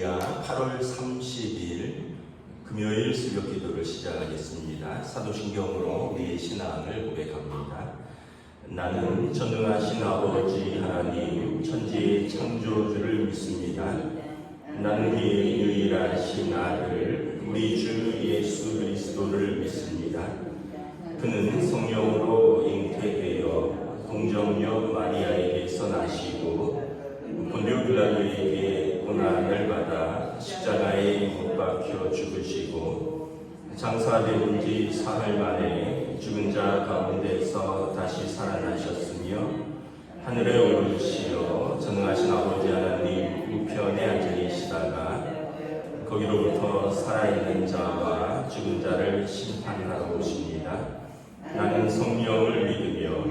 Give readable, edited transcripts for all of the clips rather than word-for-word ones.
할렐루야. 8월 30일 금요일 새벽 기도를 시작하겠습니다. 사도신경으로 우리의 신앙을 고백합니다. 나는 전능하신 아버지 하나님 천지의 창조주를 믿습니다. 나는 그의 유일하신 아들 우리 주 예수 그리스도를 믿습니다. 그는 성령으로 잉태되어 동정녀 마리아에게서 나시고 본디오 빌라도에게 고난을 받아 십자가에 못 박혀 죽으시고 장사된 지 사흘 만에 죽은 자 가운데서 다시 살아나셨으며 하늘에 오르시어 전능하신 아버지 하나님 우편에 앉아 계시다가 거기로부터 살아있는 자와 죽은 자를 심판하러 오십니다. 나는 성령을 믿으며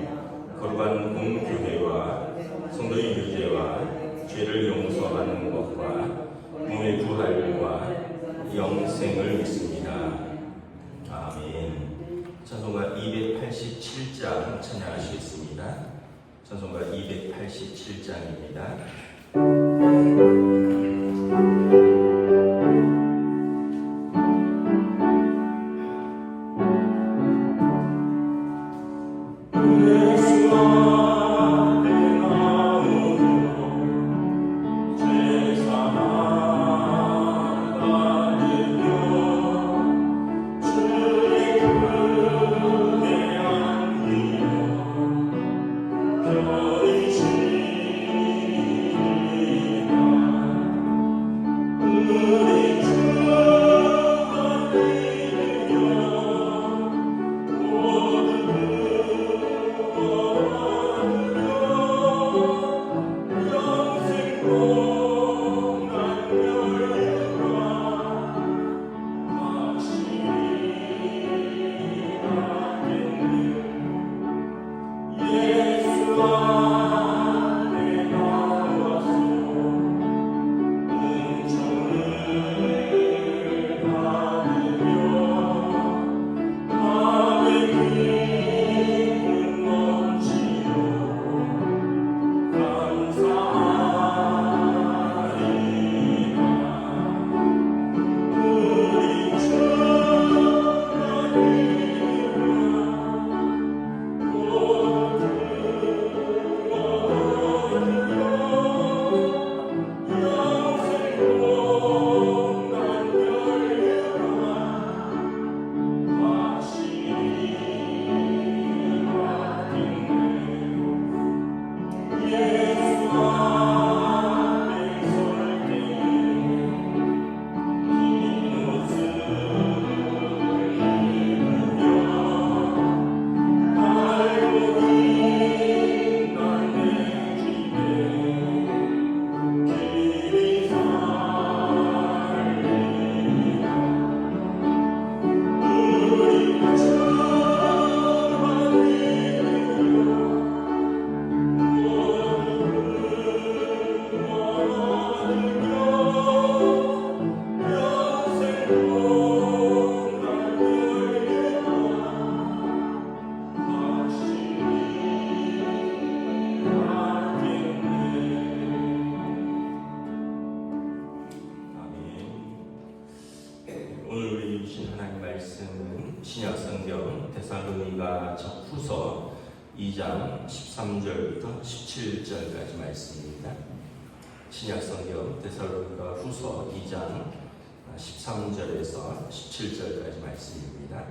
거룩한 공교회와 성도의 교제와 죄를 용서하는 것과 몸의 부활과 영생을 믿습니다. 아멘. 찬송가 287장 찬양하시겠습니다. 찬송가 287장입니다. 신약성경 데살로니가 후서 2장 13절부터 17절까지 말씀입니다. 신약성경 데살로니가 후서 2장 13절에서 17절까지 말씀입니다.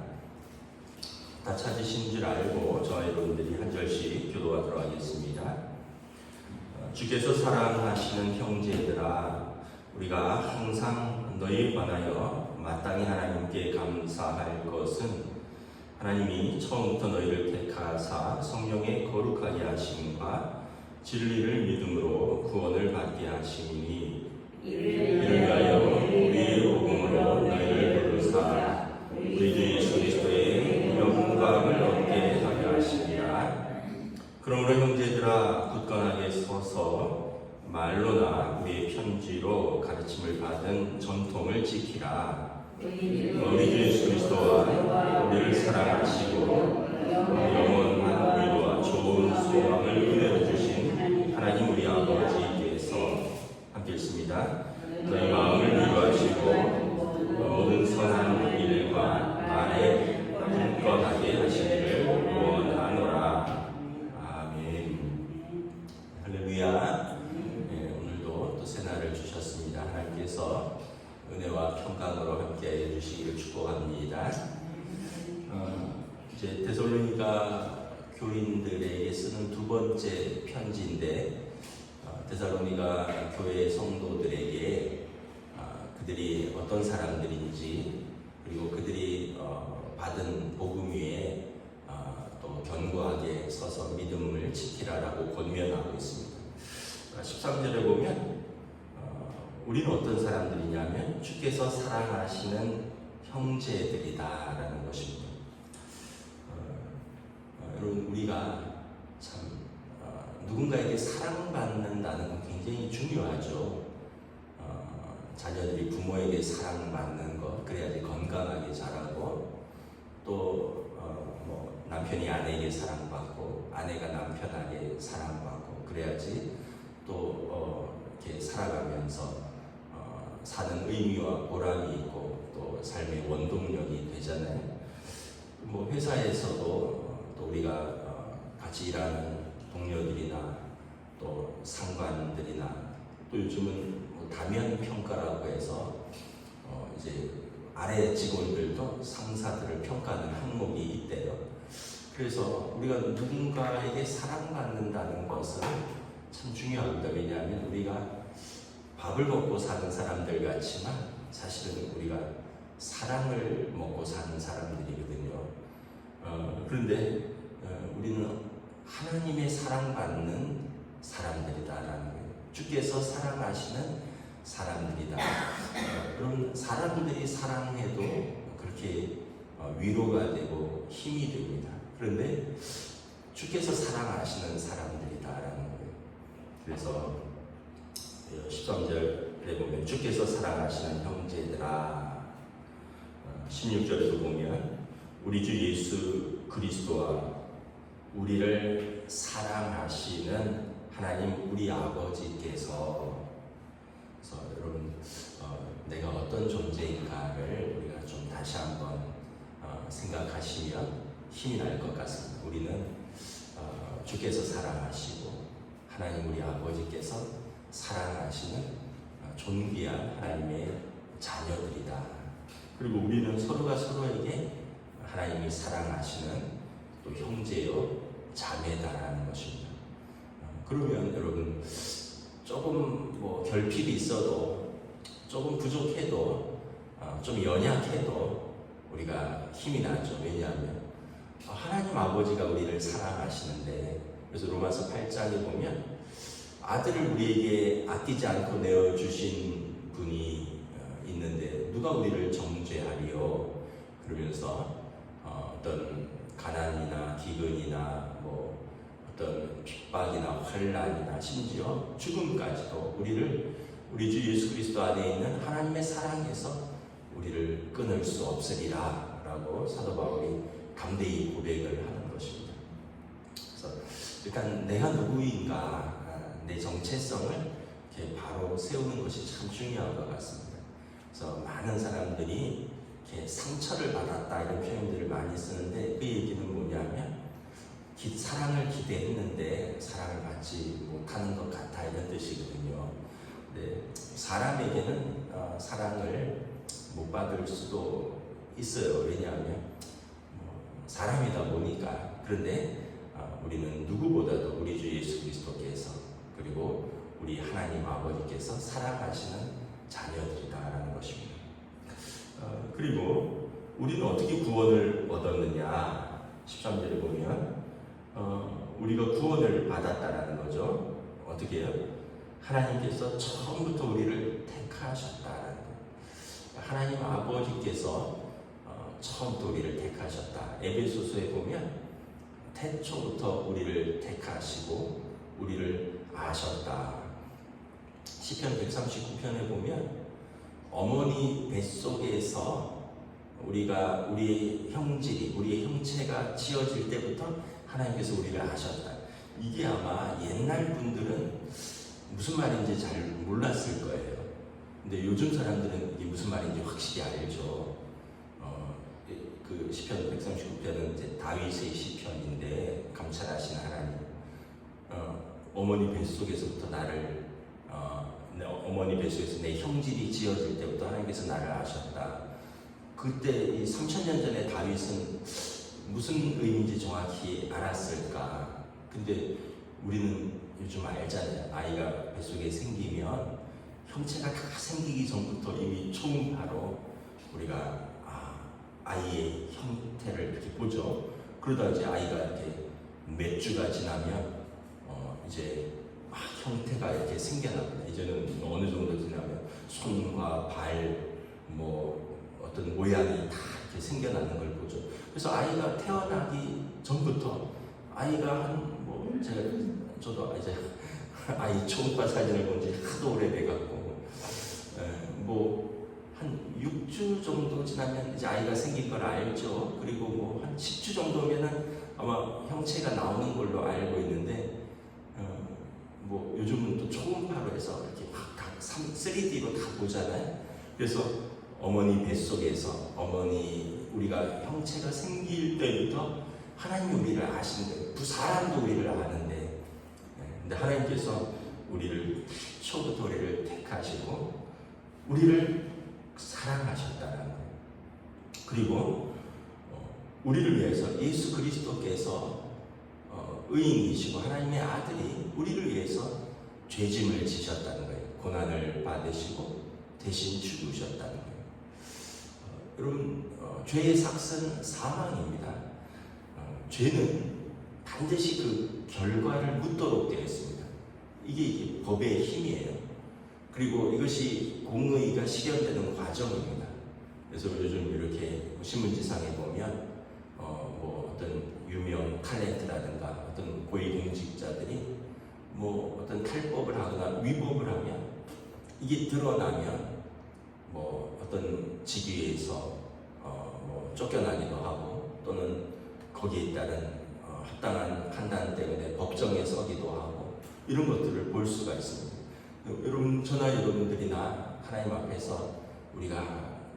다 찾으신 줄 알고 저와 여러분들이 한 절씩 교도하도록 하겠습니다. 주께서 사랑하시는 형제들아, 우리가 항상 너희에 관하여 마땅히 하나님께 감사할 것은 하나님이 처음부터 너희를 택하사 성령의 거룩하게 하심과 진리를 믿음으로 구원을 받게 하심이니 이를 위하여 우리의 복음으로 너희를 부르사 우리 주 예수 그리스도의 영광을 얻게 하려 하시니라. 그러므로 형제들아, 굳건하게 서서 말로나 우리의 편지로 가르침을 받은 전통을 지키라. 우리 주 예수 그리스도와 우리를 사랑하시고 영원한 위로와 좋은 소망을 은혜로 주신 하나님 우리 아버지께서 함께 읽습니다. 너희 마음 날을 주셨습니다. 하나님께서 은혜와 평강으로 함께해 주시기를 축복합니다. 이제 데살로니가 교인들에게 쓰는 두 번째 편지인데, 데살로니가 교회 성도들에게 그들이 어떤 사람들인지, 그리고 그들이 받은 복음 위에 또 견고하게 서서 믿음을 지키라라고 권면하고 있습니다. 13절에 보면 우리는 어떤 사람들이냐면 주께서 사랑하시는 형제들이다라는 것입니다. 여러분, 우리가 참 누군가에게 사랑받는다는 건 굉장히 중요하죠. 자녀들이 부모에게 사랑받는 것, 그래야지 건강하게 자라고, 또 남편이 아내에게 사랑받고 아내가 남편에게 사랑받고, 그래야지 또 이렇게 살아가면서 사는 의미와 보람이 있고 또 삶의 원동력이 되잖아요. 회사에서도 또 우리가 같이 일하는 동료들이나 또 상관들이나, 또 요즘은 다면 평가라고 해서 이제 아래 직원들도 상사들을 평가하는 항목이 있대요. 그래서 우리가 누군가에게 사랑받는다는 것은 참 중요합니다. 왜냐하면 우리가 밥을 먹고 사는 사람들 같지만 사실은 우리가 사랑을 먹고 사는 사람들이거든요. 그런데 우리는 하나님의 사랑받는 사람들이다라는 거예요. 주께서 사랑하시는 사람들이다. 그럼 사람들이 사랑해도 그렇게 위로가 되고 힘이 됩니다. 그런데 주께서 사랑하시는 사람들이다라는 거예요. 그래서 13절에 보면 주께서 사랑하시는 형제들아, 16절에도 보면 우리 주 예수 그리스도와 우리를 사랑하시는 하나님 우리 아버지께서, 그래서 여러분 내가 어떤 존재인가를 우리가 좀 다시 한번 생각하시면 힘이 날 것 같습니다. 우리는 주께서 사랑하시고 하나님 우리 아버지께서 사랑하시는 존귀한 하나님의 자녀들이다. 그리고 우리는 서로가 서로에게 하나님이 사랑하시는 또 형제요 자매다라는 것입니다. 그러면 여러분, 조금 결핍이 있어도, 조금 부족해도, 좀 연약해도 우리가 힘이 나죠. 왜냐하면 하나님 아버지가 우리를 사랑하시는데, 그래서 로마서 8장에 보면 아들을 우리에게 아끼지 않고 내어주신 분이 있는데 누가 우리를 정죄하리요? 그러면서 어떤 가난이나 기근이나 어떤 핍박이나 환난이나 심지어 죽음까지도 우리 주 예수 그리스도 안에 있는 하나님의 사랑에서 우리를 끊을 수 없으리라 라고 사도 바울이 담대히 고백을 하는 것입니다. 그래서 일단 내가 누구인가, 내 정체성을 이렇게 바로 세우는 것이 참 중요한 것 같습니다. 그래서 많은 사람들이 이렇게 상처를 받았다 이런 표현들을 많이 쓰는데, 그 얘기는 뭐냐면 사랑을 기대했는데 사랑을 받지 못하는 것 같아, 이런 뜻이거든요. 근데 사람에게는 사랑을 못 받을 수도 있어요. 왜냐하면 사람이다 보니까. 그런데 우리는 누구보다도 우리 주 예수 그리스도께서, 그리고 우리 하나님 아버지께서 사랑하시는 자녀들이다라는 것입니다. 그리고 우리는 어떻게 구원을 얻었느냐, 13절에 보면 우리가 구원을 받았다라는 거죠. 어떻게 해요? 하나님께서 처음부터 우리를 택하셨다라는 거예요. 하나님 아버지께서 처음부터 우리를 택하셨다. 에베소서에 보면 태초부터 우리를 택하시고 우리를 아셨다. 시편 139편에 보면 어머니 뱃속에서 우리의 형체가 지어질 때부터 하나님께서 우리를 아셨다. 이게 아마 옛날 분들은 무슨 말인지 잘 몰랐을 거예요. 근데 요즘 사람들은 이게 무슨 말인지 확실히 알죠. 그 시편 139편은 이제 다윗의 시편인데, 감찰하시는 하나님, 어머니 뱃속에서부터 나를 어머니 뱃속에서 내 형질이 지어질 때부터 하나님께서 나를 아셨다. 그때 이 3000년 전에 다윗은 무슨 의미인지 정확히 알았을까? 근데 우리는 요즘 알잖아요. 아이가 뱃속에 생기면 형체가 다 생기기 전부터 이미 초음파로 우리가 아이의 형태를 이렇게 보죠. 그러다 이제 아이가 이렇게 몇 주가 지나면 이제 형태가 이렇게 생겨납니다. 이제는 어느 정도 지나면 손과 발, 뭐 어떤 모양이 다 이렇게 생겨나는 걸 보죠. 그래서 아이가 태어나기 전부터 아이가 저도 이제 아이 초음파 사진을 본 지 하도 오래돼갖고 한 6주 정도 지나면 이제 아이가 생긴 걸 알죠. 그리고 뭐 한 10주 정도면은 아마 형체가 나오는 걸로 알고 있는데 뭐 요즘은 또 초음파로 해서 이렇게 막 다 3D로 다 보잖아요. 그래서 어머니 뱃속에서 우리가 형체가 생길 때부터 하나님이 우리를 아시는데 사람도 우리를 아는데 근데 하나님께서 우리를 초부터 우리를 택하시고 우리를 사랑하셨다는 거예요. 그리고 우리를 위해서 예수 그리스도께서 의인이시고 하나님의 아들이 우리를 위해서 죄짐을 지셨다는 거예요. 고난을 받으시고 대신 죽으셨다는 거예요. 여러분, 죄의 삭은 사망입니다. 죄는 반드시 그 결과를 묻도록 되어 있습니다. 이게 법의 힘이에요. 그리고 이것이 공의가 실현되는 과정입니다. 그래서 요즘 이렇게 신문지상에 보면 뭐 어떤 유명 탤런트라든가 어떤 고위공직자들이 뭐 어떤 탈법을 하거나 위법을 하면 이게 드러나면 뭐 어떤 직위에서 뭐 쫓겨나기도 하고 또는 거기에 따른 합당한 판단 때문에 법정에 서기도 하고 이런 것들을 볼 수가 있습니다. 여러분, 저나 여러분들이나 하나님 앞에서 우리가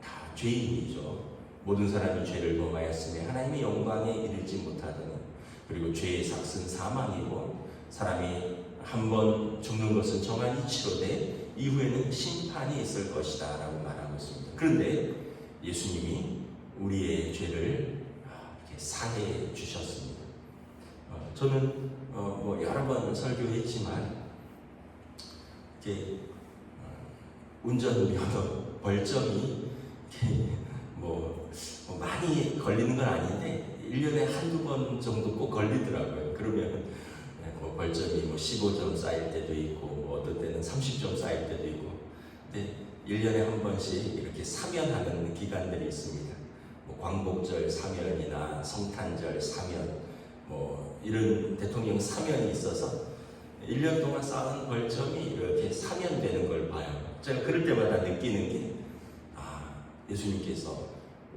다 죄인이죠. 모든 사람이 죄를 범하였으며 하나님의 영광에 이르지 못하더니 그리고 죄의 삭은 사망이고 사람이 한 번 죽는 것은 정한 이치로 돼 이후에는 심판이 있을 것이다 라고 말하고 있습니다. 그런데 예수님이 우리의 죄를 이렇게 사해 주셨습니다. 저는 뭐 여러 번 설교했지만 이렇게 운전면허 벌점이 뭐 많이 걸리는 건 아닌데 1년에 한두 번 정도 꼭 걸리더라고요. 그러면 뭐 벌점이 뭐 15점 쌓일 때도 있고 뭐 어떤 때는 30점 쌓일 때도 있고 근데 1년에 한 번씩 이렇게 사면하는 기간들이 있습니다. 뭐 광복절 사면이나 성탄절 사면 뭐 이런 대통령 사면이 있어서 1년 동안 쌓은 벌점이 이렇게 사면되는 걸 봐요. 제가 그럴 때마다 느끼는 게 예수님께서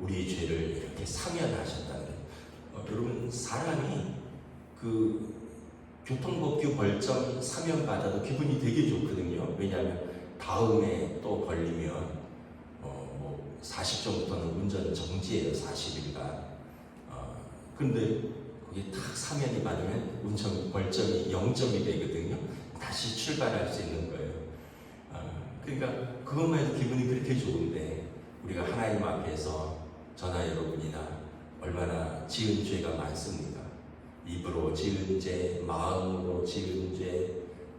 우리 죄를 이렇게 사면하셨다는 거예요. 여러분, 사람이 그 교통법규 벌점 사면 받아도 기분이 되게 좋거든요. 왜냐하면 다음에 또 걸리면 뭐 40점부터는 운전 정지예요. 40일간. 근데 그게 딱 사면이 받으면 운전 벌점이 0점이 되거든요. 다시 출발할 수 있는 거예요. 그러니까 그것만 해도 기분이 그렇게 좋은데 우리가 하나님 앞에서 저나 여러분이나 얼마나 지은 죄가 많습니까? 입으로 지은 죄, 마음으로 지은 죄,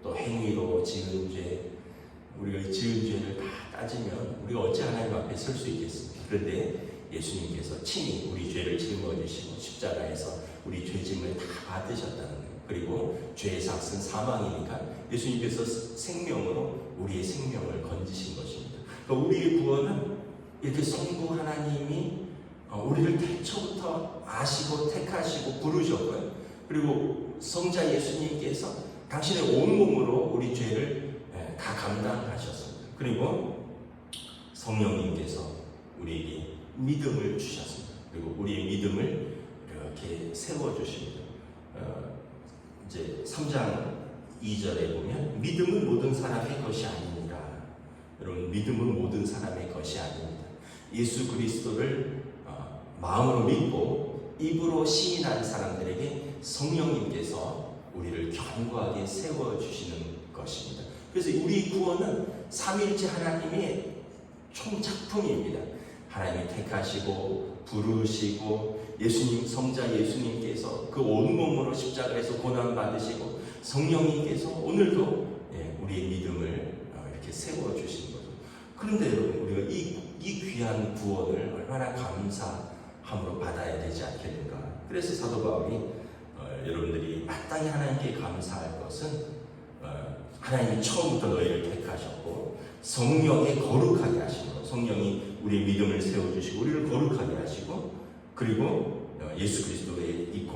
또 행위로 지은 죄, 우리가 이 지은 죄를 다 따지면 우리가 어찌 하나님 앞에 설 수 있겠습니까? 그런데 예수님께서 친히 우리 죄를 짊어지시고 십자가에서 우리 죄짐을 다 받으셨다는 거예요. 그리고 죄의 삭은 사망이니까 예수님께서 생명으로 우리의 생명을 건지신 것입니다. 그러니까 우리의 구원은 이렇게 성부 하나님이 우리를 태초부터 아시고 택하시고 부르셨고요. 그리고 성자 예수님께서 당신의 온몸으로 우리 죄를 다 감당하셨습니다. 그리고 성령님께서 우리에게 믿음을 주셨습니다. 그리고 우리의 믿음을 이렇게 세워주십니다. 이제 3장 2절에 보면 믿음은 모든 사람의 것이 아닙니다. 여러분, 믿음은 모든 사람의 것이 아닙니다. 예수 그리스도를 마음으로 믿고 입으로 시인한 사람들에게 성령님께서 우리를 견고하게 세워주시는 것입니다. 그래서 우리 구원은 삼위일체 하나님의 총작품입니다. 하나님이 택하시고 부르시고 예수님, 성자 예수님께서 그 온몸으로 십자가에서 고난받으시고 성령님께서 오늘도 우리의 믿음을 이렇게 세워주신 거죠. 그런데 여러분, 우리가 이 귀한 구원을 얼마나 감사함으로 받아야 되지 않겠는가. 그래서 사도 바울이 여러분들이 마땅히 하나님께 감사할 것은 하나님이 처음부터 너희를 택하셨고 성령에 거룩하게 하시고, 성령이 우리의 믿음을 세워주시고 우리를 거룩하게 하시고, 그리고 예수 그리스도의 이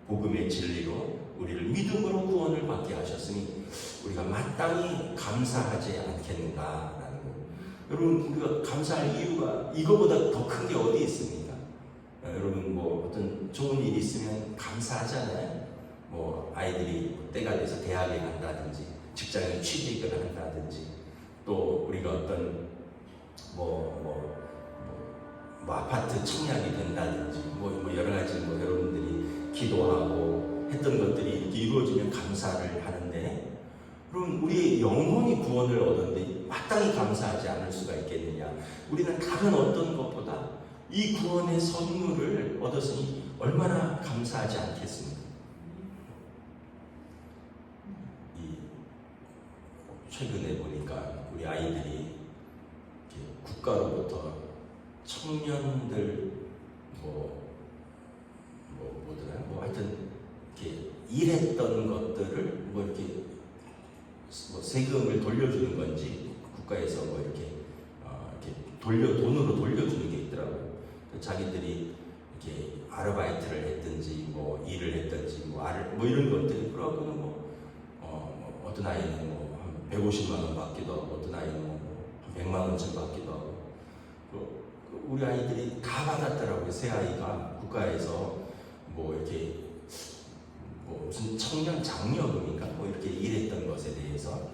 복음의 진리로 우리를 믿음으로 구원을 받게 하셨으니 우리가 마땅히 감사하지 않겠는가라는 거예요. 여러분, 우리가 감사할 이유가 이거보다 더 큰 게 어디 있습니까? 여러분, 뭐 어떤 좋은 일이 있으면 감사하잖아요. 뭐 아이들이 때가 돼서 대학에 간다든지 직장에 취직을 한다든지, 또 우리가 어떤 뭐 아파트 청약이 된다든지 뭐 여러 가지 여러분들이 기도하고 했던 것들이 이렇게 이루어지면 감사를 하는데, 그럼 우리 영혼이 구원을 얻었는데 마땅히 감사하지 않을 수가 있겠느냐? 우리는 다른 어떤 것보다 이 구원의 선물을 얻었으니 얼마나 감사하지 않겠습니까? 최근에 보니까 우리 아이들이 국가로부터 청년들 하여튼 이렇게 일했던 것들을 이렇게 세금을 돌려주는 건지 국가에서 이렇게 돈으로 돌려주는 게 있더라고요. 자기들이 이렇게 아르바이트를 했든지 일을 했든지 이런 것들이, 그러고는 어떤 아이는 150만 원 받기도 하고 어떤 아이는 100만 원쯤 받기도 하고, 우리 아이들이 다 받았더라고요. 새 아이가 국가에서 이렇게 무슨 청년 장려금인가 이렇게 일했던 것에 대해서.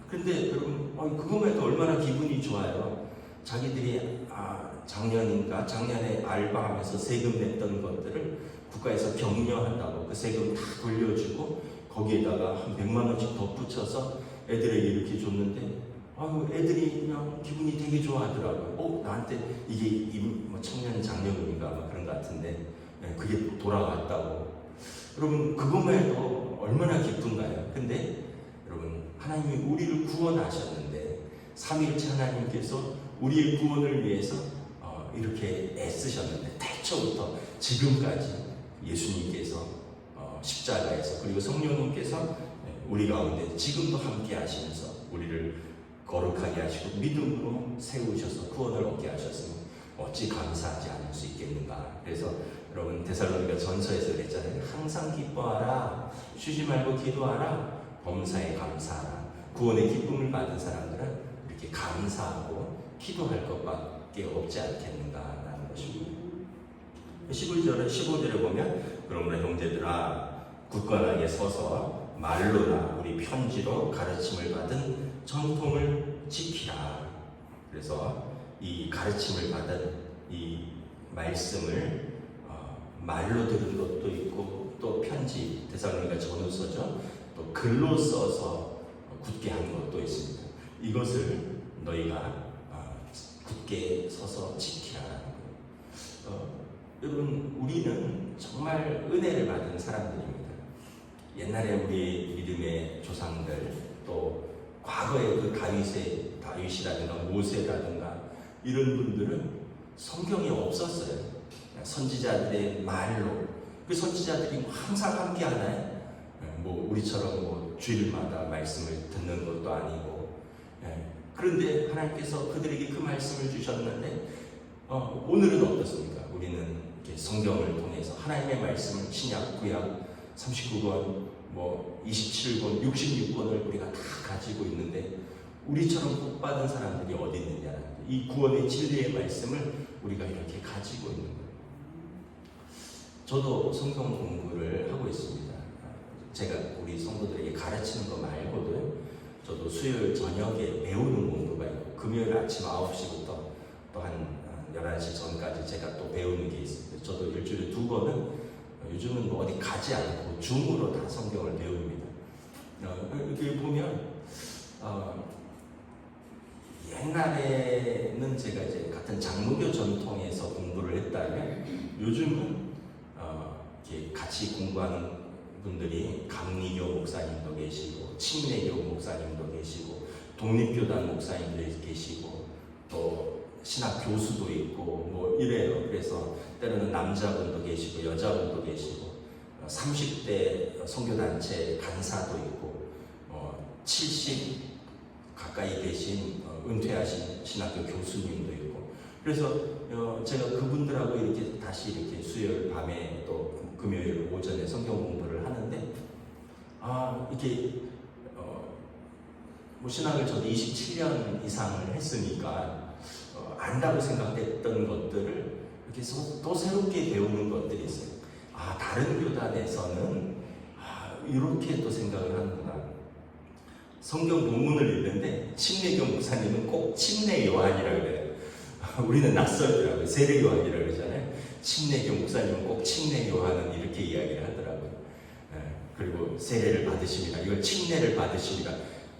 그런데 여러분, 그것만 해도 얼마나 기분이 좋아요. 자기들이 작년에 알바하면서 세금 냈던 것들을 국가에서 격려한다고 그 세금 다 돌려주고 거기에다가 한 100만 원씩 덧붙여서 애들에게 이렇게 줬는데, 애들이 그냥 기분이 되게 좋아하더라고요. 나한테 이게 청년 장려금인가 그런 것 같은데 그게 돌아왔다고. 여러분, 그것만 해도 얼마나 기쁜가요? 근데 여러분, 하나님이 우리를 구원하셨는데, 삼위일체 하나님께서 우리의 구원을 위해서 이렇게 애쓰셨는데, 태초부터 지금까지 예수님께서 십자가에서, 그리고 성령님께서 우리 가운데 지금도 함께 하시면서 우리를 거룩하게 하시고 믿음으로 세우셔서 구원을 얻게 하셨으니 어찌 감사하지 않을 수 있겠는가. 그래서 여러분, 데살로니가 전서에서 그랬잖아요. 항상 기뻐하라, 쉬지 말고 기도하라, 범사에 감사하라. 구원의 기쁨을 받은 사람들은 이렇게 감사하고 기도할 것밖에 없지 않겠는가라는 것입니다. 15절에 보면, 그러므로 형제들아 굳건하게 서서 말로나 우리 편지로 가르침을 받은 전통을 지키라. 그래서 이 가르침을 받은 이 말씀을 말로 들은 것도 있고, 또 편지, 데살로니가 전후서죠, 또 글로 써서 굳게 한 것도 있습니다. 이것을 너희가 굳게 서서 지키라는 거예요. 여러분, 우리는 정말 은혜를 받은 사람들입니다. 옛날에 우리 믿음의 조상들, 또 과거의 그 다윗이라든가 모세라든가 이런 분들은 성경이 없었어요. 선지자들의 말로, 그 선지자들이 항상 함께 하나요? 우리처럼 주일마다 말씀을 듣는 것도 아니고, 그런데 하나님께서 그들에게 그 말씀을 주셨는데, 오늘은 어떻습니까? 우리는 이렇게 성경을 통해서 하나님의 말씀을 신약, 구약 39권, 27권, 66권을 우리가 다 가지고 있는데, 우리처럼 복 받은 사람들이 어디 있느냐. 이 구원의 진리의 말씀을 우리가 이렇게 가지고 있는 거예요. 저도 성경 공부를 하고 있습니다. 제가 우리 성도들에게 가르치는 거 말고도 저도 수요일 저녁에 배우는 공부가 있고, 금요일 아침 9시부터 또 한 11시 전까지 제가 또 배우는 게 있습니다. 저도 일주일에 2번은 요즘은 어디 가지 않고 줌으로 다 성경을 배웁니다. 이렇게 보면 옛날에는 제가 이제 같은 장로교 전통에서 공부를 했다면 요즘은 이렇게 같이 공부하는 분들이 감리교 목사님도 계시고 침례교 목사님도 계시고 독립교단 목사님도 계시고 또 신학 교수도 있고 뭐 이래요. 그래서 때로는 남자분도 계시고 여자분도 계시고 30대 선교단체 간사도 있고 70 가까이 계신 은퇴하신 신학교 교수님도 있고 그래서 제가 그분들하고 이렇게 다시 이렇게 수요일 밤에 또 금요일 오전에 성경 공부를 하는데 이게 뭐 신학을 저도 27년 이상을 했으니까 안다고 생각했던 것들을 이렇게 또 새롭게 배우는 것들이 있어요. 다른 교단에서는 이렇게 또 생각을 하는구나. 성경 본문을 읽는데 침례교 목사님은 꼭 침례 요한이라고 그래요. 우리는 낯설더라고요. 세례 요한이라고 그러잖아요. 침례교 목사님은 꼭 침례 요한은 이렇게 이야기를 하더라고요. 그리고 세례를 받으십니다. 이걸 침례를 받으십니다.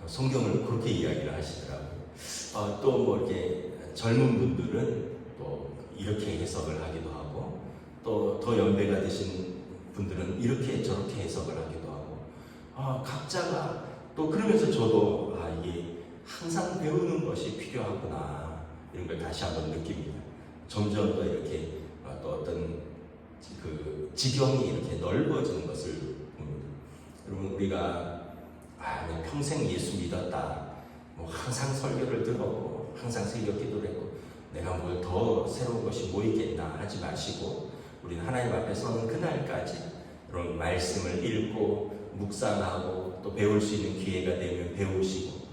성경을 그렇게 이야기를 하시더라고요. 또 뭐 이렇게 젊은 분들은 또 이렇게 해석을 하기도 하고 또 더 연배가 되신 분들은 이렇게 저렇게 해석을 하기도 하고 각자가 또 그러면서 저도 이게 항상 배우는 것이 필요하구나 이런 걸 다시 한번 느낍니다. 점점 더 이렇게 또 어떤 그 지경이 이렇게 넓어지는 것을 봅니다. 여러분 우리가 평생 예수 믿었다 뭐 항상 설교를 들었고 항상 새벽 기도를 했고 내가 뭘 더 새로운 것이 뭐 있겠나 하지 마시고 우리는 하나님 앞에 서는 그날까지 여러분 말씀을 읽고 묵상하고 또 배울 수 있는 기회가 되면 배우시고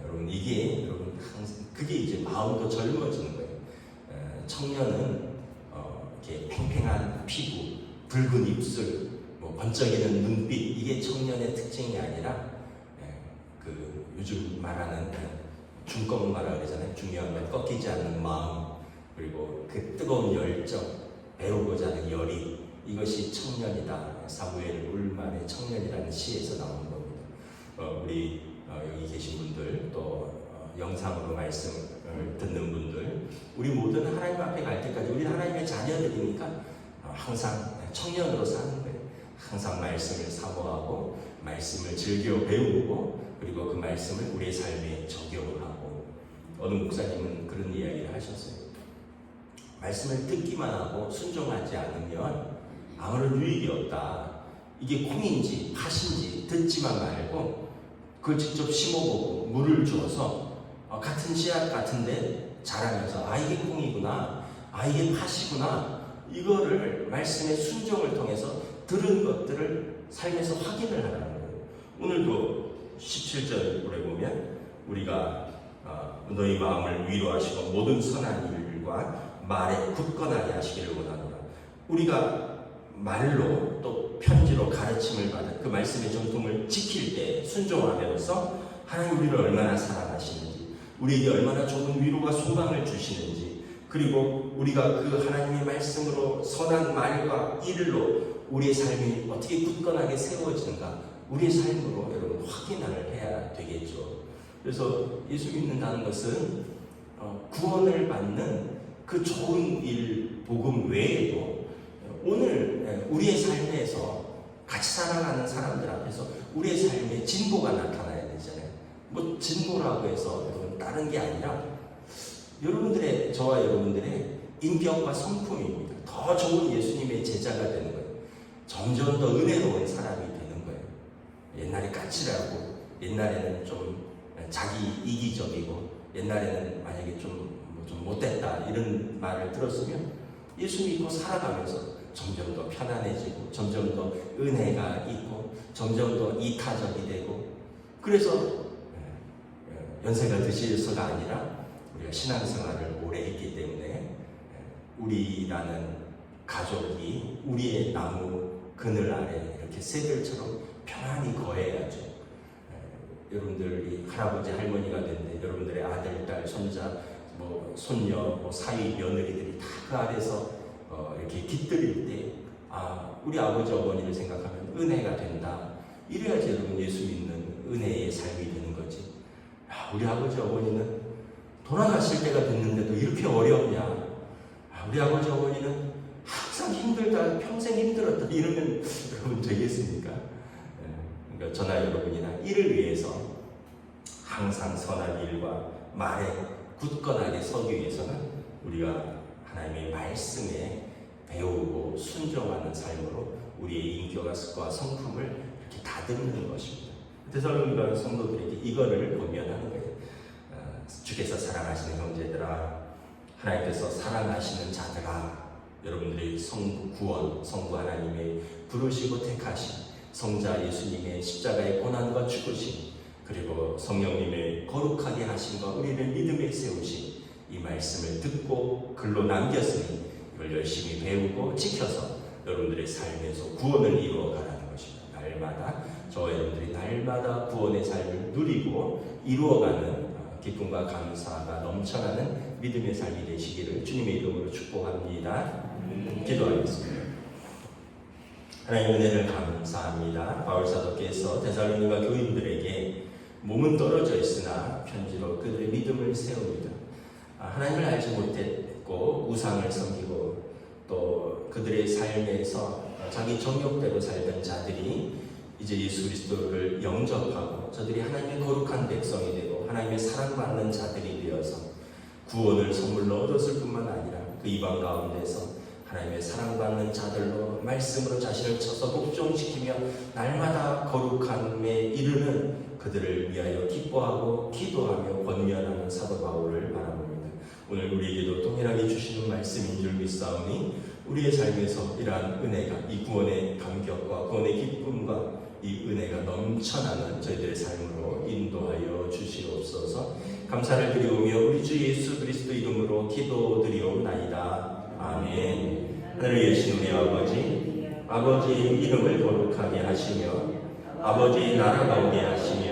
여러분 이게 여러분 항상 그게 이제 마음도 젊어지는 거예요. 청년은 이렇게 팽팽한 피부, 붉은 입술, 뭐 번쩍이는 눈빛 이게 청년의 특징이 아니라 그 요즘 말하는 중꺾마라 그러잖아요. 중요한 건 꺾이지 않는 마음 그리고 그 뜨거운 열정, 배우고자 하는 열이 이것이 청년이다. 사무엘 울만의 청년이라는 시에서 나오는 겁니다. 우리 여기 계신 분들 또 영상으로 말씀을 듣는 분들 우리 모두는 하나님 앞에 갈 때까지 우리 하나님의 자녀들이니까 항상 청년으로 사는 거예요. 항상 말씀을 사모하고 말씀을 즐겨 배우고 그리고 그 말씀을 우리의 삶에 적용을 하고 어느 목사님은 그런 이야기를 하셨어요. 말씀을 듣기만 하고 순종하지 않으면 아무런 유익이 없다. 이게 콩인지 팥인지 듣지만 말고 그걸 직접 심어보고 물을 주어서 같은 씨앗 같은데 자라면서 이게 콩이구나 이게 팥이구나 이거를 말씀의 순종을 통해서 들은 것들을 삶에서 확인을 하라는 거예요. 오늘도 17절에 보면 우리가 너희 마음을 위로하시고 모든 선한 일과 말에 굳건하게 하시기를 원하노라. 우리가 말로 또 편지로 가르침을 받은 그 말씀의 정통을 지킬 때 순종하면서 하나님 우리를 얼마나 사랑하시는지 우리에게 얼마나 좋은 위로가 소망을 주시는지 그리고 우리가 그 하나님의 말씀으로 선한 말과 일로 우리의 삶이 어떻게 굳건하게 세워지는가 우리의 삶으로 여러분 확인을 해야 되겠죠. 그래서 예수 믿는다는 것은 구원을 받는 그 좋은 일 복음 외에도 오늘 우리의 삶에서 같이 살아가는 사람들 앞에서 우리의 삶에 진보가 나타나야 되잖아요. 뭐 진보라고 해서 여러분 다른 게 아니라 여러분들의 저와 여러분들의 인격과 성품입니다. 더 좋은 예수님의 제자가 되는 거예요. 점점 더 은혜로운 사람이 되는 거예요. 옛날에 까칠하고 옛날에는 좀 자기 이기적이고 옛날에는 만약에 좀 못됐다 이런 말을 들었으면 예수 믿고 살아가면서 점점 더 편안해지고 점점 더 은혜가 있고 점점 더 이타적이 되고 그래서 연세가 드셔서가 아니라 우리가 신앙생활을 오래 했기 때문에 우리라는 가족이 우리의 나무 그늘 아래 이렇게 새들처럼 편안히 거해야죠. 여러분들이 할아버지 할머니가 됐는데 여러분들의 아들, 딸, 손자, 뭐 손녀, 뭐 사위, 며느리들이 다 그 아래서 이렇게 깃들일 때 우리 아버지 어머니를 생각하면 은혜가 된다. 이래야지 여러분 예수 믿는 은혜의 삶이 되는 거지. 우리 아버지 어머니는 돌아가실 때가 됐는데도 이렇게 어렵냐? 우리 아버지 어머니는 항상 힘들다, 평생 힘들었다 이러면 여러분 되겠습니까? 그러니까 저나 여러분이나 이를 위해서 항상 선한 일과 말에 굳건하게 서기 위해서는 우리가 하나님의 말씀에 배우고 순종하는 삶으로 우리의 인격과 성품을 이렇게 다듬는 것입니다. 데살로니가 성도들에게 이거를 권면하는 거예요. 주께서 사랑하시는 형제들아, 하나님께서 사랑하시는 자들아, 여러분들의 구원, 성부 하나님의 부르시고 택하신 성자 예수님의 십자가의 고난과 죽으심, 그리고 성령님의 거룩하게 하심과 우리를 믿음에 세우신 이 말씀을 듣고 글로 남겼으니 이걸 열심히 배우고 지켜서 여러분들의 삶에서 구원을 이루어가라는 것입니다. 날마다 저와 여러분들이 날마다 구원의 삶을 누리고 이루어가는 기쁨과 감사가 넘쳐나는 믿음의 삶이 되시기를 주님의 이름으로 축복합니다. 기도하겠습니다. 하나님 은혜를 감사합니다. 바울 사도께서 데살로니가 교인들에게 몸은 떨어져 있으나 편지로 그들의 믿음을 세웁니다. 하나님을 알지 못했고 우상을 섬기고 또 그들의 삶에서 자기 정욕대로 살던 자들이 이제 예수 그리스도를 영접하고 저들이 하나님의 거룩한 백성이 되고 하나님의 사랑받는 자들이 되어서 구원을 선물로 얻었을 뿐만 아니라 그 이방 가운데서 하나님의 사랑받는 자들로 말씀으로 자신을 쳐서 복종시키며 날마다 거룩함에 이르는 그들을 위하여 기뻐하고 기도하며 권면하는 사도 바울을 바라봅니다. 오늘 우리에게도 동일하게 주시는 말씀인 줄 믿사오니 우리의 삶에서 이러한 은혜가, 이 구원의 감격과 구원의 기쁨과 이 은혜가 넘쳐나는 저희들의 삶으로 인도하여 주시옵소서. 감사를 드리오며 우리 주 예수 그리스도 이름으로 기도드리옵나이다. 아멘. 하늘에 계신 우리 아버지의 이름을 거룩하게 하시며 아버지의 나라가 오게 하시며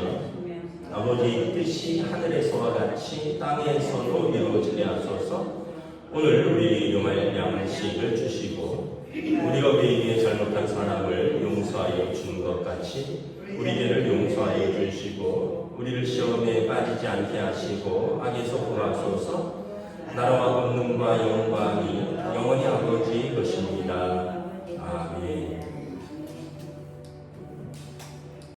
아버지의 뜻이 하늘에서와 같이 땅에서도 이루어지게 하소서. 오늘 우리 용할 양식을 주시고 우리가 우리에게 잘못한 사람을 용서하여 주는 것 같이 우리 죄를 용서하여 주시고 우리를 시험에 빠지지 않게 하시고 악에서 구하소서. 나라와 권능과 영광이 영원히 아버지 것입니다. 아멘.